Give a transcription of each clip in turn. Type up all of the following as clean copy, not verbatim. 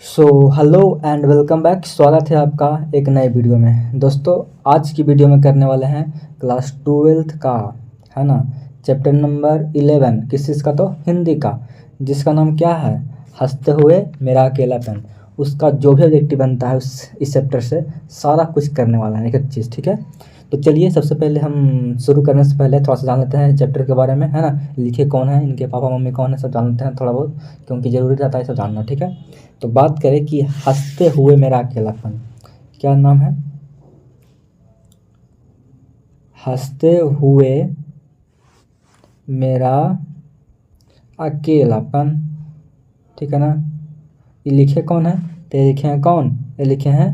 So hello and welcome back. स्वागत है आपका एक नए वीडियो में। दोस्तों आज की वीडियो में करने वाले हैं क्लास 12th का, है ना, चैप्टर नंबर 11। किस चीज़ का? तो हिंदी का, जिसका नाम क्या है, हंसते हुए मेरा अकेलापन। उसका जो भी ऑब्जेक्टिव बनता है इस चैप्टर से सारा कुछ करने वाला है, एक एक चीज़। ठीक है, तो चलिए सबसे पहले हम शुरू करने से पहले थोड़ा सा जान लेते हैं चैप्टर के बारे में, है ना। लिखे कौन है, इनके पापा मम्मी कौन है, सब जान लेते हैं थोड़ा बहुत, क्योंकि ज़रूरी रहता है सब जानना। ठीक है, तो बात करें कि हंसते हुए मेरा अकेलापन, क्या नाम है, हंसते हुए मेरा अकेलापन। ठीक है ना। ये लिखे कौन है? तो ये लिखे हैं कौन? ये लिखे हैं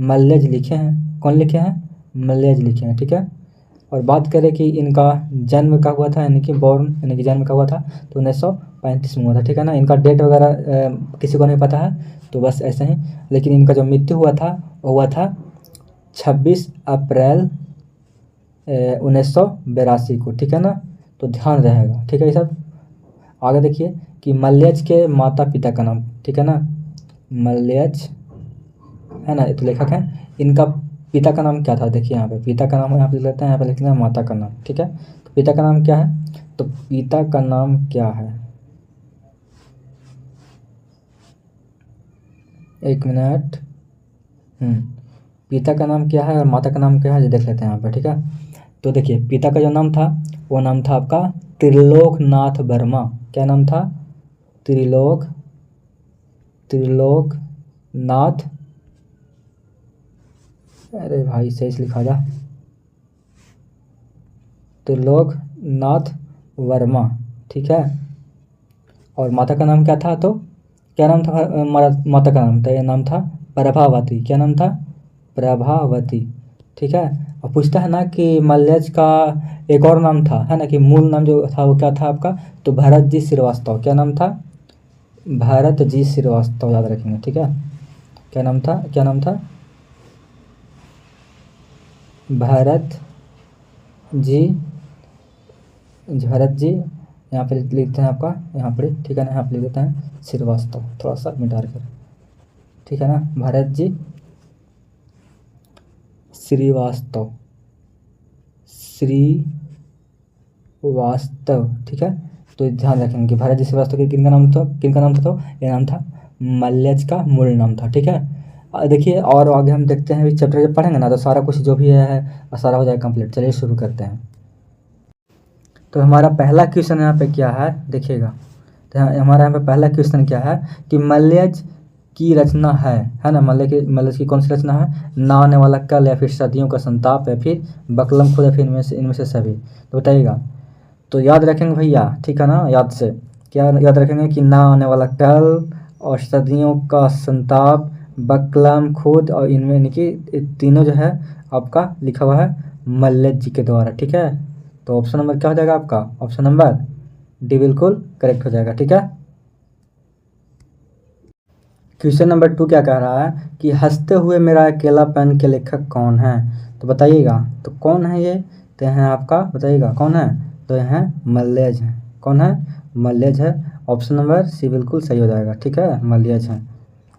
मल्लेज लिखे हैं। कौन लिखे हैं? मल्लेज लिखे हैं। ठीक है, और बात करें कि इनका जन्म कब हुआ था, यानी कि बॉर्न, यानी कि जन्म कब हुआ था, तो 1935 में हुआ था। ठीक है ना। इनका डेट वगैरह किसी को नहीं पता है, तो बस ऐसे ही। लेकिन इनका जो मृत्यु हुआ था वो हुआ था 26 अप्रैल 1982 को। ठीक है ना, तो ध्यान रहेगा। ठीक है, ये सब आगे देखिए कि मल्लेज के माता पिता का नाम, ठीक है ना, मल्लेज, है ना, ये तो लेखक है। इनका पिता का नाम क्या था? देखिए यहाँ पे पिता का नाम यहाँ पे लिख लेते हैं, यहाँ पे लिख लेते हैं माता का नाम। ठीक है, तो पिता का नाम क्या है? तो पिता का नाम क्या है, एक मिनट। पिता का नाम क्या है और माता का नाम क्या है, ये देख लेते हैं यहाँ पे। ठीक है, तो देखिए पिता का जो नाम था वो नाम था आपका त्रिलोकनाथ वर्मा। क्या नाम था? त्रिलोक त्रिलोकनाथ, अरे भाई सही से लिखा जा, त्रिलोकनाथ वर्मा। ठीक है, और माता का नाम क्या था? तो क्या नाम था माता का नाम? तो ये नाम था प्रभावती। क्या नाम था? प्रभावती। ठीक है, और पूछता है ना कि मल्लेज का एक और नाम था, है ना, कि मूल नाम जो था वो क्या था आपका? तो भरत जी श्रीवास्तव। क्या नाम था? भरत जी श्रीवास्तव, याद रखेंगे। ठीक है, क्या नाम था? क्या नाम था? भरत जी, भरत जी, यहाँ पे लिखते हैं आपका, यहाँ पर, ठीक है ना, यहाँ पे लिख देते हैं श्रीवास्तव, थोड़ा सा मिटा कर। ठीक है ना, भरत जी श्रीवास्तव, श्रीवास्तव। ठीक है, तो ध्यान रखेंगे कि भरत जी श्रीवास्तव के किनका नाम था, किनका नाम था? तो ये नाम था मल्लेज का मूल नाम था। ठीक है, देखिए और आगे हम देखते हैं, चैप्टर जब पढ़ेंगे ना तो सारा कुछ जो भी है सारा हो जाएगा कंप्लीट। चलिए शुरू करते हैं। तो हमारा पहला क्वेश्चन यहाँ पे क्या है, देखिएगा। तो हमारा यहाँ पे पहला क्वेश्चन क्या है कि मल्लेज की रचना है ना, मल्लेज की कौन सी रचना है? ना आने वाला कल, या फिर सदियों का संताप, या फिर बकलम खुद, या फिर इनमें से सभी। तो बताइएगा। तो याद रखेंगे भैया, ठीक है ना, याद से क्या याद रखेंगे कि ना आने वाला कल और सदियों का संताप, बकलम खुद, और इनमें यानी कि तीनों जो है आपका लिखा हुआ है मल्लेज जी के द्वारा। ठीक है, तो ऑप्शन नंबर क्या हो जाएगा आपका? ऑप्शन नंबर डी बिल्कुल करेक्ट हो जाएगा। ठीक है, क्वेश्चन नंबर 2 क्या कह रहा है कि हंसते हुए मेरा अकेलापन के लेखक कौन है? तो बताइएगा, तो कौन है ये? तो हैं आपका, बताइएगा कौन है? तो ये हैं मल्लेज हैं। कौन है? मल्लेज है। ऑप्शन नंबर सी बिल्कुल सही हो जाएगा। ठीक है, मल्लेज हैं।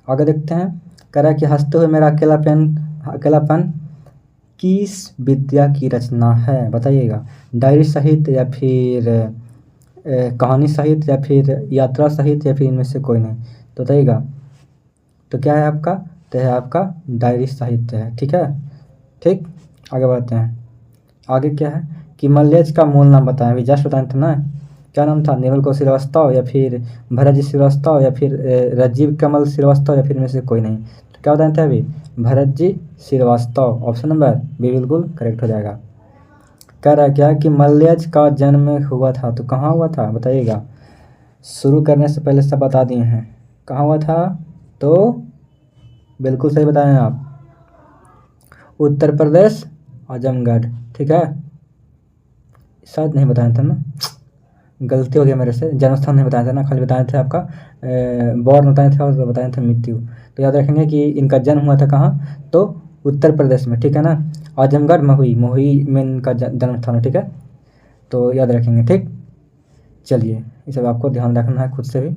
आगे देखते हैं, कह रहा है कि हंसते हुए मेरा अकेलापन अकेलापन किस विद्या की रचना है? बताइएगा, डायरी साहित्य, या फिर कहानी साहित्य, या फिर यात्रा साहित्य, या फिर इनमें से कोई नहीं। तो बताइएगा, तो क्या है आपका? तो है आपका डायरी साहित्य है। ठीक है, ठीक, आगे बढ़ते हैं। आगे क्या है कि मल्लेज का मूल नाम बताएं। अभी जस्ट बताए थे ना, क्या नाम था? निर्मल कौर श्रीवास्तव, या फिर भरत जी श्रीवास्तव, या फिर राजीव कमल श्रीवास्तव, या फिर इनमें से कोई नहीं। तो क्या बताए थे अभी? Bharat ji Srivastava. Option number B बिल्कुल करेक्ट हो जाएगा। कह रहा है क्या कि मल्लेज का जन्म हुआ था, तो कहाँ हुआ था बताइएगा? शुरू करने से पहले सब बता दिए हैं, कहाँ हुआ था? तो बिल्कुल सही बताएं आप, उत्तर प्रदेश, आजमगढ़। ठीक है, शायद नहीं बताया था ना, गलती हो गया मेरे से, जन्म स्थान नहीं बताया था ना, खाली बताए थे आपका बॉर्न बताए थे और बताए थे मृत्यु। तो याद रखेंगे कि इनका जन्म हुआ था कहाँ? तो उत्तर प्रदेश में। ठीक है ना, आजमगढ़, महुई, महुई में इनका जन्म स्थान है। ठीक है, तो याद रखेंगे। ठीक, चलिए ये सब आपको ध्यान रखना है खुद से भी।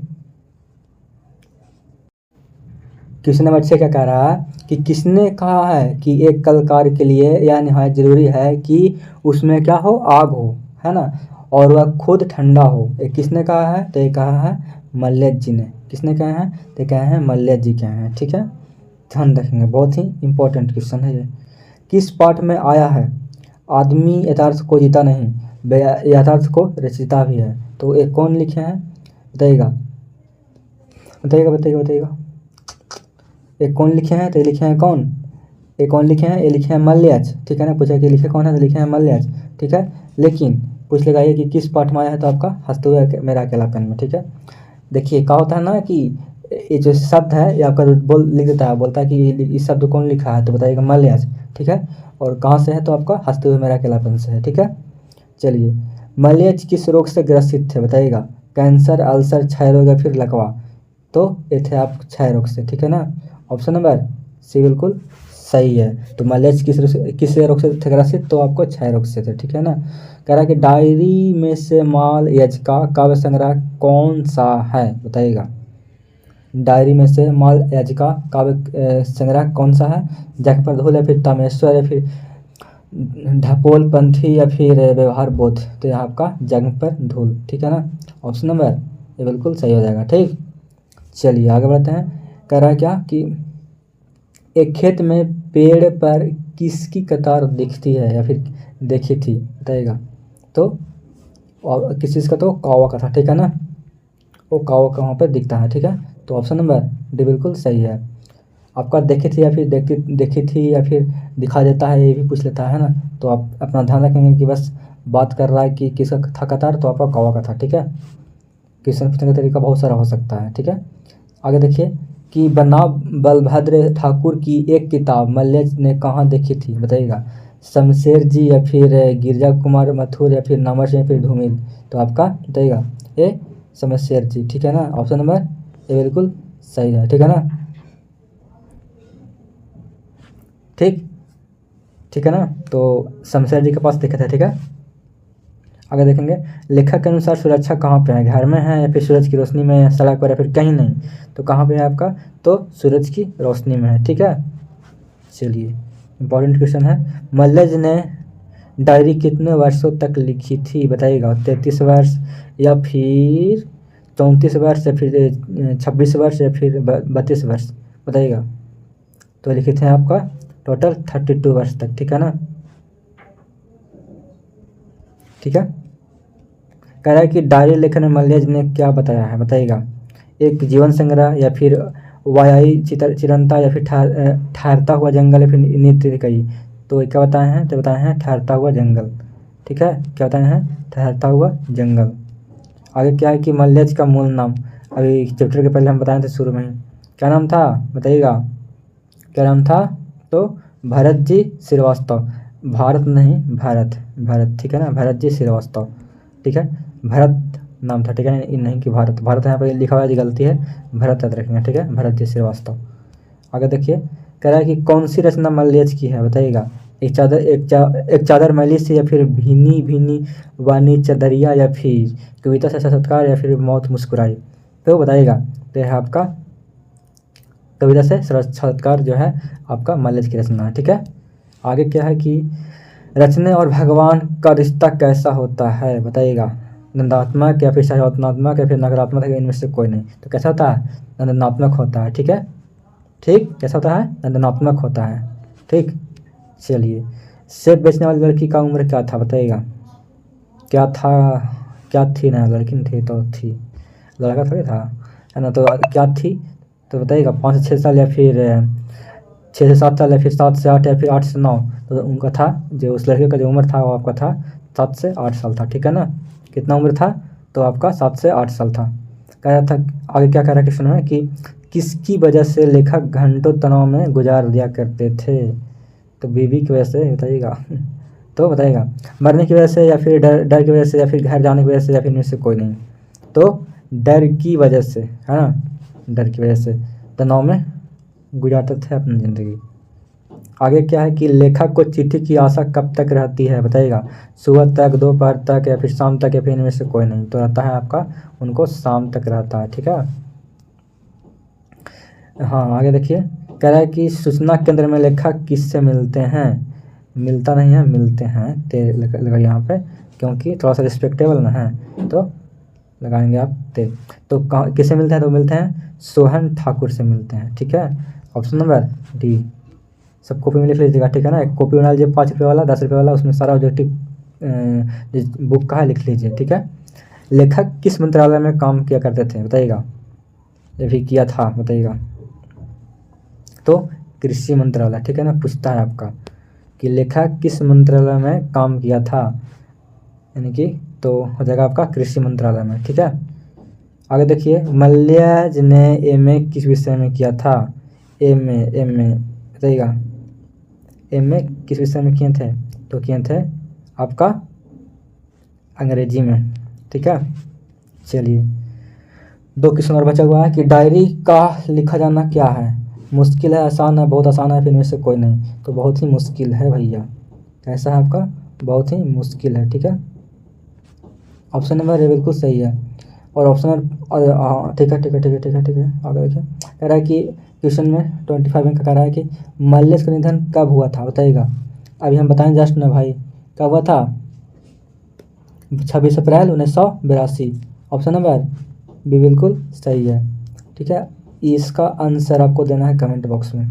क्वेश्चन नंबर 6 क्या कह रहा है कि किसने कहा है कि एक कलाकार के लिए यह निहायत जरूरी है कि उसमें क्या हो, आग हो, है ना, और वह खुद ठंडा हो। ये किसने कहा है? तो ये कहा है मल्लेश जी ने। किसने कहा है? तो कहे हैं मल्लेश जी कहे हैं। ठीक है, ध्यान रखेंगे, बहुत ही इंपॉर्टेंट क्वेश्चन है ये। किस पाठ में आया है आदमी यथार्थ को जीता नहीं, यथार्थ को रचिता भी है। तो ये कौन लिखे हैं बताइएगा, बताइएगा बताइएगा बताइएगा। ये कौन लिखे हैं? तो ये लिखे हैं कौन? ये कौन लिखे हैं? ये लिखे हैं मल्लेश। ठीक है ना, पूछा कि लिखे कौन है, तो लिखे हैं मल्लेश। ठीक है, लेकिन पूछ लेगा ये कि किस पाठ में आया है, तो आपका हंसते हुए मेरा अकेलापन में। ठीक है, देखिए क्या होता है ना कि ये जो शब्द है ये आपका बोल लिख देता है, बोलता है कि इस शब्द कौन लिखा है, तो बताइएगा मल्लेश। ठीक है, और कहाँ से है, तो आपका हंसते हुए मेरा अकेलापन से है। ठीक है, चलिए, मल्लेश किस रोग से ग्रसित थे बताइएगा? कैंसर, अल्सर, क्षय रोग या फिर लकवा। तो ये थे आप क्षय रोग से। ठीक है ना, ऑप्शन नंबर सी बिल्कुल सही है। तो मल्लेश किस रोग से थे ग्रसित? तो आपको क्षय रोग से थे। ठीक है ना, कह रहा है कि डायरी में से माल यज का काव्य संग्रह कौन सा है बताइएगा? डायरी में से माल यज का काव्य संग्रह कौन सा है? जगप्रधोल या फिर तामेश्वर या फिर ढपोल पंथी या फिर व्यवहार बोध। तो यहाँ आपका जंग पर धूल। ठीक है ना, ऑप्शन नंबर ये बिल्कुल सही हो जाएगा। ठीक, चलिए आगे बढ़ते हैं। कह रहा है क्या कि एक खेत में पेड़ पर किसकी कतार दिखती है या फिर देखी थी बताइएगा? तो किस चीज़ का? तो कौवा का था। ठीक है ना, वो कौवा का वहाँ पर दिखता है। ठीक है, तो ऑप्शन नंबर डी बिल्कुल सही है। आपका देखी थी या फिर देखी थी या फिर दिखा देता है, ये भी पूछ लेता है ना, तो आप अपना ध्यान रखेंगे कि बस बात कर रहा है कि किसका था कतार, तो आपका कौवा का था। ठीक है, क्वेश्चन पूछने का तरीका बहुत सारा हो सकता है। ठीक है, आगे देखिए कि बनाव बलभद्र ठाकुर की एक किताब मल्लेश ने कहाँ देखी थी बताइएगा? शमशेर जी या फिर गिरजा कुमार मथुर या फिर नामर या फिर धूमिल। तो आपका बताइएगा ये शमशेर जी। ठीक है ना, ऑप्शन नंबर ये बिल्कुल सही है। ठीक है ना, ठीक, ठीक है ना, तो शमशेर जी के पास देखे थे। ठीक है, आगे देखेंगे, लेखक के अनुसार सुरक्षा कहाँ पे है? घर में है या फिर सूरज की रोशनी में, सड़क पर या फिर कहीं नहीं? तो कहाँ पे है आपका? तो सूरज की रोशनी में है। ठीक है, चलिए इंपॉर्टेंट क्वेश्चन है। मल्लेश ने डायरी कितने वर्षों तक लिखी थी बताइएगा? 33 वर्ष या फिर 34 वर्ष या फिर 26 वर्ष या फिर 32 वर्ष बताइएगा? तो लिखे थे आपका टोटल 32 वर्ष तक। ठीक है ना, ठीक है, कह रहा है कि डायरी लेखन में मल्लेश ने क्या बताया है बताइएगा? एक जीवन संग्रह या फिर वायाई चिरंता या फिर ठहरता हुआ जंगल या फिर नृत्य कई। तो क्या बताए हैं? तो बताए हैं ठहरता हुआ जंगल। ठीक है, क्या बताए हैं? ठहरता हुआ जंगल। आगे क्या है कि मल्लेश का मूल नाम, अभी चैप्टर के पहले हम बताए थे शुरू में ही, क्या नाम था बताइएगा? क्या नाम था? तो भरत जी श्रीवास्तव। भारत नहीं, भारत, भारत। ठीक है ना, भरत जी श्रीवास्तव। ठीक है, भरत नाम था। ठीक है, नहीं कि भारत, भारत यहाँ पर लिखा हुआ है, गलती है, भरत याद रखेंगे। ठीक है, भरत जी श्रीवास्तव। आगे देखिए, कह रहा है कि कौन सी रचना मल्लेश की है बताइएगा? एक चादर मैली से या फिर भीनी भीनी वानी चदरिया या फिर कविता से साक्षात्कार या फिर मौत मुस्कुराई। तो बताइएगा? तो यह आपका कविता से साक्षात्कार जो है आपका मल्लेश की रचना है। ठीक है, आगे क्या है कि रचने और भगवान का रिश्ता कैसा होता है बताइएगा? नंदात्मक या फिर सकारात्मक या फिर नकारात्मक है, इनमें से कोई नहीं। तो कैसा होता है? नंदनात्मक होता है। ठीक है, ठीक, कैसा होता है? नंदनात्मक होता है। ठीक, चलिए, सेब बेचने वाली लड़की का उम्र क्या था बताइएगा? क्या था, क्या थी ना, लड़की नहीं थी तो थी, लड़का थोड़ी था, है ना, तो क्या थी? तो बताइएगा 5 से 6 साल या फिर 6 से 7 साल या फिर 7 से 8 या फिर 8 से 9। तो उनका था, जो उस लड़के का जो उम्र था वो आपका था 7 से 8 साल था। ठीक है ना, कितना उम्र था? तो आपका 7 से 8 साल था। कह रहा था आगे क्या कह रहा है क्वेश्चन में कि किसकी वजह से लेखक घंटों तनाव में गुजार दिया करते थे? तो बीवी की वजह से बताइएगा? तो बताइएगा मरने की वजह से या फिर डर की वजह से या फिर घर जाने की वजह से या फिर इनमें से कोई नहीं। तो डर की वजह से, है ना, डर की वजह से तनाव में गुजारते थे अपनी ज़िंदगी। आगे क्या है कि लेखक को चिट्ठी की आशा कब तक रहती है बताइएगा? सुबह तक, दोपहर तक या फिर शाम तक या फिर इनमें से कोई नहीं। तो रहता है आपका, उनको शाम तक रहता है। ठीक है, हाँ आगे देखिए, कह रहा है कि सूचना केंद्र में लेखक किससे मिलते हैं, मिलता नहीं है, मिलते हैं, ते लगा यहाँ पे, क्योंकि थोड़ा सा रिस्पेक्टेबल ना है तो लगाएंगे आप ते। तो कहाँ किससे मिलते हैं, तो मिलते हैं सोहन ठाकुर से मिलते हैं, ठीक है। ऑप्शन नंबर डी, सब कॉपी में लिख लीजिएगा, ठीक है ना। एक कॉपी बना लीजिए 5 रुपये वाला, 10 रुपये वाला, उसमें सारा ऑब्जेक्टिव बुक का है लिख लीजिए, ठीक है। लेखक किस मंत्रालय में काम किया करते थे बताइएगा, ये भी किया था बताइएगा, तो कृषि मंत्रालय, ठीक है ना। पूछता है आपका कि लेखक किस मंत्रालय में काम किया था, यानी कि तो हो जाएगा आपका कृषि मंत्रालय में, ठीक है। आगे देखिए, मल्यज ने एमए किस विषय में किया था, एमए बताइएगा, एमए किस विषय में किए थे, तो किए थे आपका अंग्रेजी में, ठीक है। चलिए 2 क्वेश्चन और बचा हुआ है कि डायरी का लिखा जाना क्या है, मुश्किल है, आसान है, बहुत आसान है, फिर में से कोई नहीं, तो बहुत ही मुश्किल है भैया। कैसा है आपका, बहुत ही मुश्किल है, ठीक है। ऑप्शन नंबर ए बिल्कुल सही है। और ऑप्शन ठीक है, ठीक है, ठीक है, ठीक है, ठीक है। आगे देखिए, कह रहा है कि क्वेश्चन में 25 में कह रहा है कि मल्लेश का निधन कब हुआ था बताइएगा। अभी हम बताएं जस्ट ना भाई, कब हुआ था, 26 अप्रैल 1982। ऑप्शन नंबर बी बिल्कुल सही है, ठीक है। इसका आंसर आपको देना है कमेंट बॉक्स में।